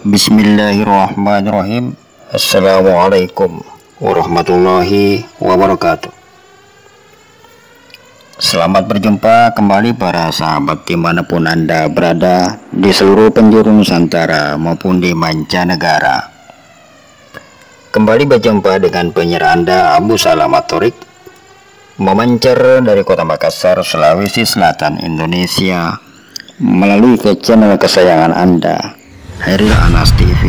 Bismillahirrahmanirrahim. Assalamualaikum warahmatullahi wabarakatuh. Selamat berjumpa kembali para sahabat dimanapun Anda berada di seluruh penjuru Nusantara maupun di mancanegara. Kembali berjumpa dengan penyiar Anda Abu Salamat Thorik, memancar dari kota Makassar, Sulawesi Selatan, Indonesia, melalui ke channel kesayangan Anda, Hairil Anas TV.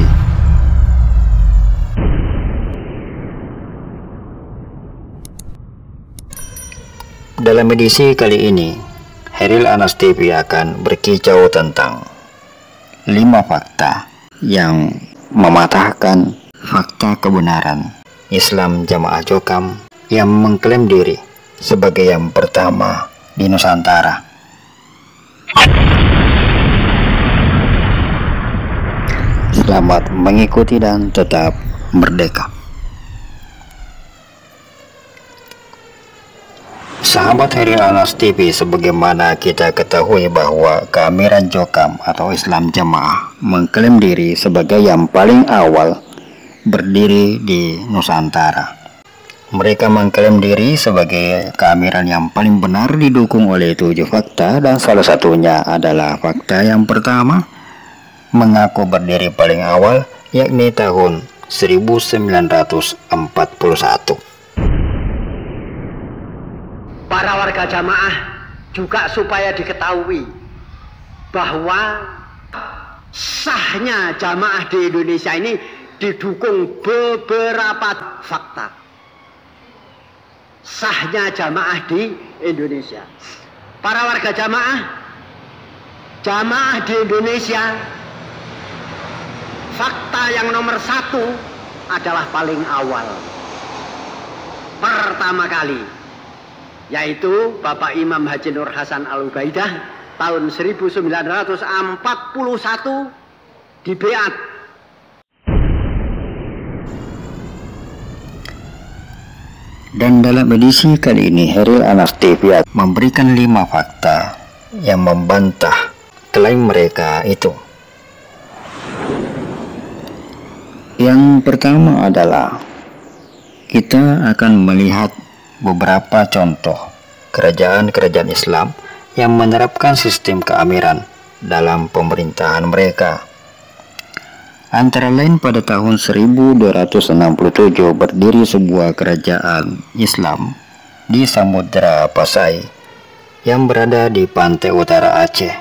Dalam edisi kali ini, Hairil Anas TV akan berkicau tentang 5 fakta yang mematahkan fakta kebenaran Islam Jamaah Jokam yang mengklaim diri sebagai yang pertama di Nusantara. Selamat mengikuti dan tetap merdeka. Sahabat Hairil Anas TV, sebagaimana kita ketahui bahwa keamiran Jokam atau Islam Jamaah mengklaim diri sebagai yang paling awal berdiri di Nusantara. Mereka mengklaim diri sebagai keamiran yang paling benar didukung oleh 7 fakta, dan salah satunya adalah fakta yang pertama, mengaku berdiri paling awal, yakni tahun 1941. Para warga jamaah juga supaya diketahui bahwa sahnya jamaah di Indonesia ini didukung beberapa fakta. Sahnya jamaah di Indonesia. Para warga jamaah di Indonesia, fakta yang nomor 1 adalah paling awal, pertama kali, yaitu Bapak Imam Haji Nur Hasan Al-Ubaidah tahun 1941 di Beat. Dan dalam edisi kali ini, Hairil Anas TV memberikan 5 fakta yang membantah klaim mereka itu. Yang pertama adalah kita akan melihat beberapa contoh kerajaan-kerajaan Islam yang menerapkan sistem keamiran dalam pemerintahan mereka. Antara lain, pada tahun 1267 berdiri sebuah kerajaan Islam di Samudra Pasai yang berada di pantai utara Aceh,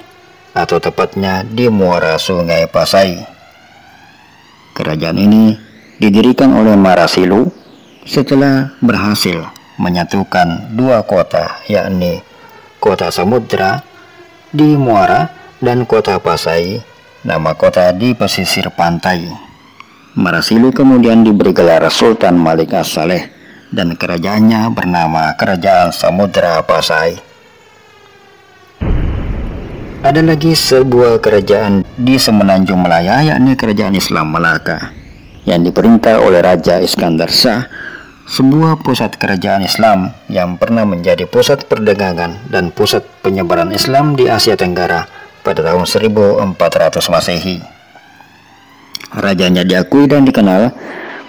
atau tepatnya di muara Sungai Pasai. Kerajaan ini didirikan oleh Marasilu setelah berhasil menyatukan 2 kota, yakni kota Samudra di muara dan kota Pasai, nama kota di pesisir pantai. Marasilu kemudian diberi gelar Sultan Malik As-Saleh dan kerajaannya bernama Kerajaan Samudra Pasai. Ada lagi sebuah kerajaan di Semenanjung Malaya, yakni Kerajaan Islam Malaka, yang diperintah oleh Raja Iskandar Shah, sebuah pusat kerajaan Islam yang pernah menjadi pusat perdagangan dan pusat penyebaran Islam di Asia Tenggara pada tahun 1400 Masehi. Rajanya diakui dan dikenal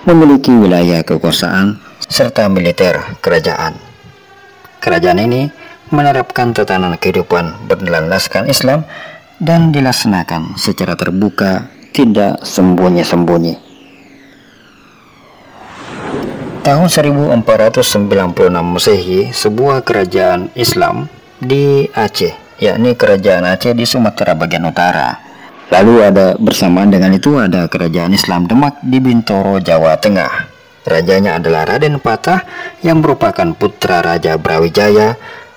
memiliki wilayah kekuasaan serta militer kerajaan. Kerajaan ini menerapkan tatanan kehidupan berlandaskan Islam dan dilaksanakan secara terbuka, tidak sembunyi-sembunyi. Tahun 1496 Masehi, sebuah kerajaan Islam di Aceh, yakni Kerajaan Aceh di Sumatera bagian utara. Lalu bersamaan dengan itu ada Kerajaan Islam Demak di Bintoro, Jawa Tengah. Rajanya adalah Raden Patah yang merupakan putra Raja Brawijaya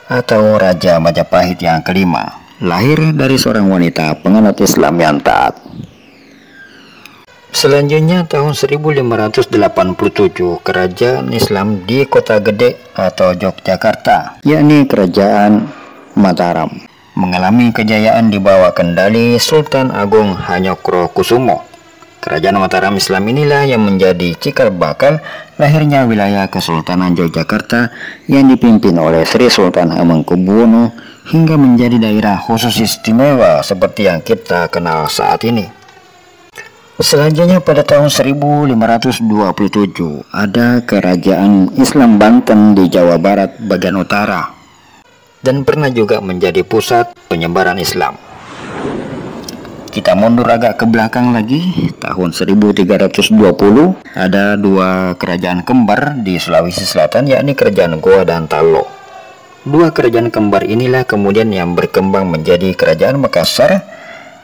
atau Raja Majapahit yang kelima, lahir dari seorang wanita penganut Islam yang taat. Selanjutnya tahun 1587 kerajaan Islam di Kota Gede atau Yogyakarta, yakni Kerajaan Mataram, mengalami kejayaan di bawah kendali Sultan Agung Hanyokrokusumo. Kerajaan Mataram Islam inilah yang menjadi cikal bakal lahirnya wilayah Kesultanan Yogyakarta yang dipimpin oleh Sri Sultan Hamengkubuwono hingga menjadi daerah khusus istimewa seperti yang kita kenal saat ini. Selanjutnya pada tahun 1527 ada Kerajaan Islam Banten di Jawa Barat bagian utara dan pernah juga menjadi pusat penyebaran Islam. Kita mundur agak ke belakang lagi, tahun 1320 ada dua kerajaan kembar di Sulawesi Selatan, yakni Kerajaan Goa dan Talo. Dua kerajaan kembar inilah kemudian yang berkembang menjadi Kerajaan Makassar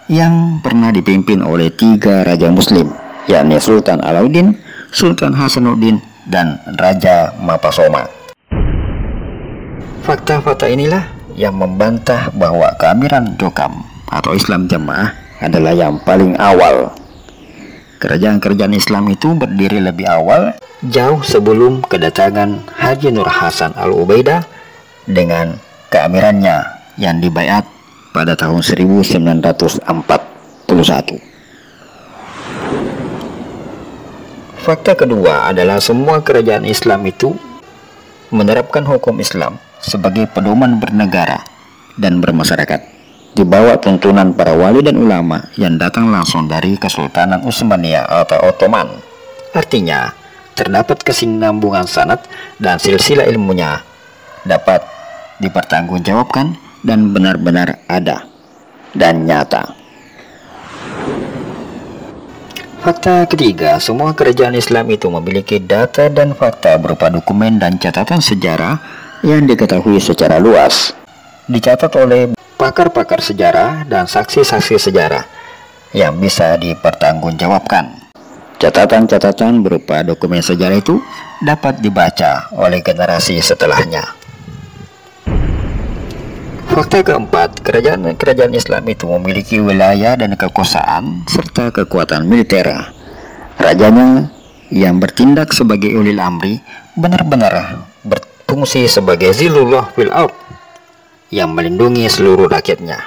yang pernah dipimpin oleh tiga raja muslim, yakni Sultan Alauddin, Sultan Hasanuddin, dan Raja Mapasoma. Fakta-fakta inilah yang membantah bahwa keamiran Jokam atau Islam Jamaah adalah yang paling awal. Kerajaan-kerajaan Islam itu berdiri lebih awal, jauh sebelum kedatangan Haji Nur Hasan Al-Ubaidah dengan keamirannya yang dibaiat pada tahun 1941. Fakta kedua adalah semua kerajaan Islam itu menerapkan hukum Islam sebagai pedoman bernegara dan bermasyarakat di bawah tuntunan para wali dan ulama yang datang langsung dari Kesultanan Utsmaniyah atau Ottoman. Artinya, terdapat kesinambungan sanad dan silsilah ilmunya dapat dipertanggungjawabkan dan benar-benar ada dan nyata. Fakta ketiga, semua kerajaan Islam itu memiliki data dan fakta berupa dokumen dan catatan sejarah yang diketahui secara luas, dicatat oleh pakar-pakar sejarah dan saksi-saksi sejarah yang bisa dipertanggungjawabkan. Catatan-catatan berupa dokumen sejarah itu dapat dibaca oleh generasi setelahnya. Fakta keempat, kerajaan Islam itu memiliki wilayah dan kekuasaan serta kekuatan militer. Rajanya yang bertindak sebagai ulil amri benar-benar berfungsi sebagai zilullah fil ard yang melindungi seluruh rakyatnya,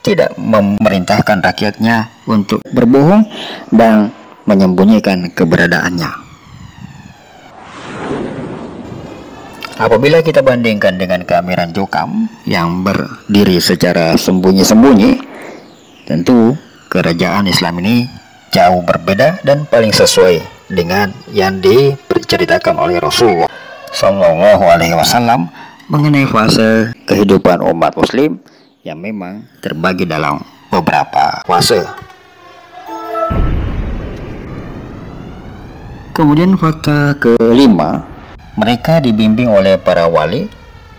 tidak memerintahkan rakyatnya untuk berbohong dan menyembunyikan keberadaannya. Apabila kita bandingkan dengan keamiran Jokam yang berdiri secara sembunyi-sembunyi, tentu kerajaan Islam ini jauh berbeda dan paling sesuai dengan yang diceritakan oleh Rasulullah Shallallahu Alaihi Wasallam mengenai fase kehidupan umat Muslim yang memang terbagi dalam beberapa fase. Kemudian fakta kelima, mereka dibimbing oleh para wali,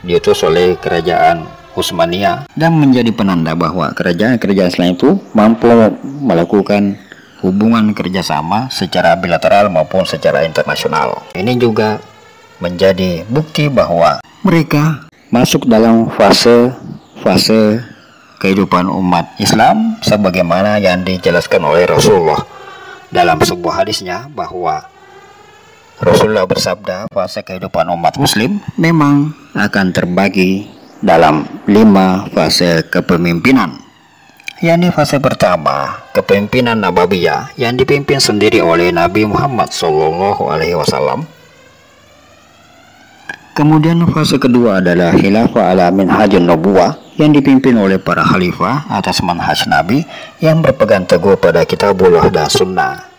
diutus oleh kerajaan Utsmaniyah, dan menjadi penanda bahwa kerajaan-kerajaan Islam itu mampu melakukan hubungan kerjasama secara bilateral maupun secara internasional. Ini juga menjadi bukti bahwa mereka masuk dalam fase kehidupan umat Islam sebagaimana yang dijelaskan oleh Rasulullah dalam sebuah hadisnya, bahwa Rasulullah bersabda, fase kehidupan umat muslim memang akan terbagi dalam 5 fase kepemimpinan. Yakni fase pertama, kepemimpinan Nabawiyah yang dipimpin sendiri oleh Nabi Muhammad SAW. Kemudian fase kedua adalah khilafah ala minhajun nubuwah yang dipimpin oleh para khalifah atas manhaj Nabi yang berpegang teguh pada kitabullah dan sunnah.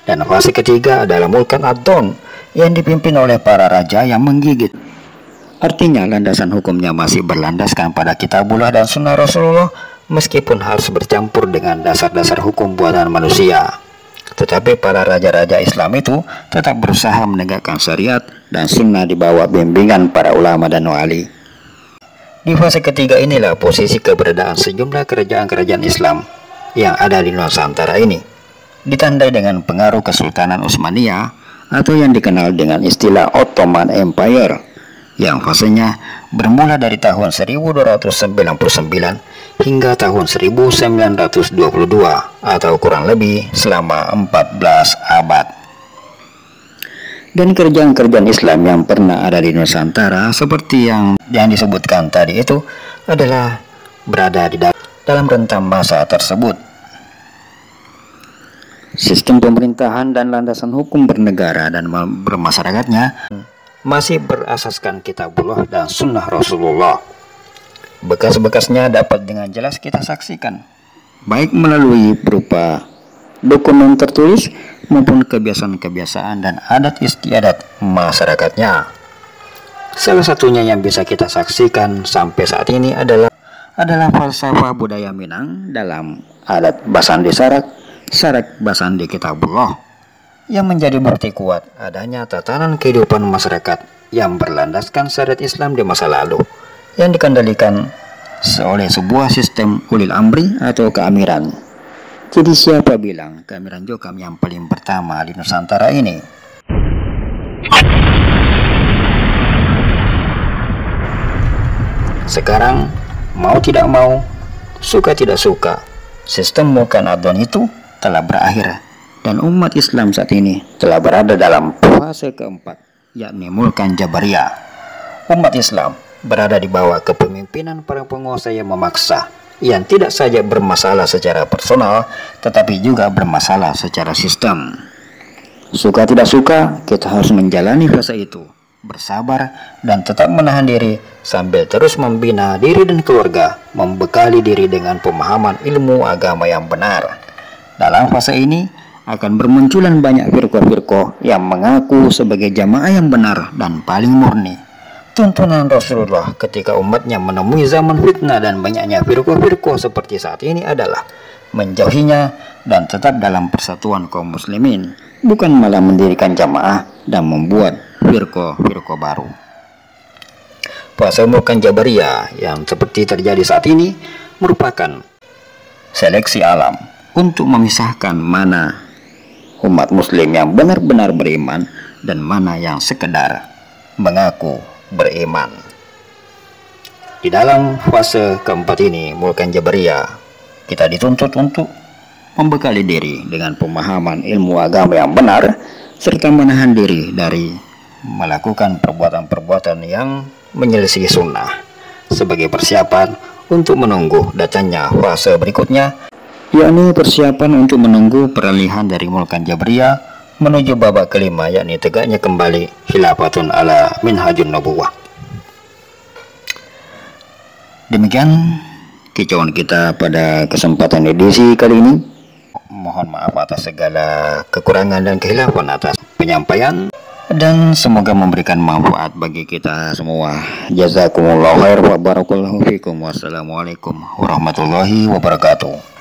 Dan fase ketiga adalah mulkan ad-don yang dipimpin oleh para raja yang menggigit. Artinya landasan hukumnya masih berlandaskan pada kitabullah dan sunnah Rasulullah, meskipun harus bercampur dengan dasar-dasar hukum buatan manusia. Tetapi para raja-raja Islam itu tetap berusaha menegakkan syariat dan sunnah di bawah bimbingan para ulama dan wali. Di fase ketiga inilah posisi keberadaan sejumlah kerajaan-kerajaan Islam yang ada di Nusantara ini, ditandai dengan pengaruh Kesultanan Utsmaniyah atau yang dikenal dengan istilah Ottoman Empire, yang fasenya bermula dari tahun 1299 hingga tahun 1922 atau kurang lebih selama 14 abad. Dan kerajaan-kerajaan Islam yang pernah ada di Nusantara seperti yang disebutkan tadi itu adalah berada di dalam rentang masa tersebut. Sistem pemerintahan dan landasan hukum bernegara dan bermasyarakatnya masih berasaskan kitabullah dan sunnah Rasulullah. Bekas-bekasnya dapat dengan jelas kita saksikan, baik melalui berupa dokumen tertulis maupun kebiasaan-kebiasaan dan adat istiadat masyarakatnya. Salah satunya yang bisa kita saksikan sampai saat ini adalah falsafah budaya Minang dalam adat Basandi Sarak, Sarak Basandi Kitabullah, yang menjadi bukti kuat adanya tatanan kehidupan masyarakat yang berlandaskan syariat Islam di masa lalu, yang dikendalikan oleh sebuah sistem ulil amri atau keamiran. Jadi siapa bilang keamiran Jokam yang paling pertama di Nusantara ini? Sekarang, mau tidak mau, suka tidak suka, sistem Mulkan Adon itu telah berakhir, dan umat Islam saat ini telah berada dalam fase keempat, yakni Mulkan Jabariyah. Umat Islam berada di bawah kepemimpinan para penguasa yang memaksa, yang tidak saja bermasalah secara personal, tetapi juga bermasalah secara sistem. Suka tidak suka, kita harus menjalani fase itu, bersabar dan tetap menahan diri sambil terus membina diri dan keluarga, membekali diri dengan pemahaman ilmu agama yang benar. Dalam fase ini akan bermunculan banyak firqah-firqah yang mengaku sebagai jamaah yang benar dan paling murni. Tuntunan Rasulullah ketika umatnya menemui zaman fitnah dan banyaknya firqah-firqah seperti saat ini adalah menjauhinya dan tetap dalam persatuan kaum muslimin, bukan malah mendirikan jamaah dan membuat firqah-firqah baru. Fase Mulkan Jabariyah yang seperti terjadi saat ini merupakan seleksi alam untuk memisahkan mana umat muslim yang benar-benar beriman dan mana yang sekedar mengaku beriman. Di dalam fase keempat ini, Mulkan Jabariyah, kita dituntut untuk membekali diri dengan pemahaman ilmu agama yang benar, serta menahan diri dari melakukan perbuatan-perbuatan yang menyelisih sunnah, sebagai persiapan untuk menunggu datangnya fase berikutnya, yakni persiapan untuk menunggu peralihan dari Mulkan Jabariyah menuju babak kelima, yakni tegaknya kembali khilafatun ala minhajun nubuwah. Demikian kicauan kita pada kesempatan edisi kali ini. Mohon maaf atas segala kekurangan dan kehilafan atas penyampaian, dan semoga memberikan manfaat bagi kita semua. Jazakumullahu khair wa barakallahu fikum. Wassalamualaikum warahmatullahi wabarakatuh.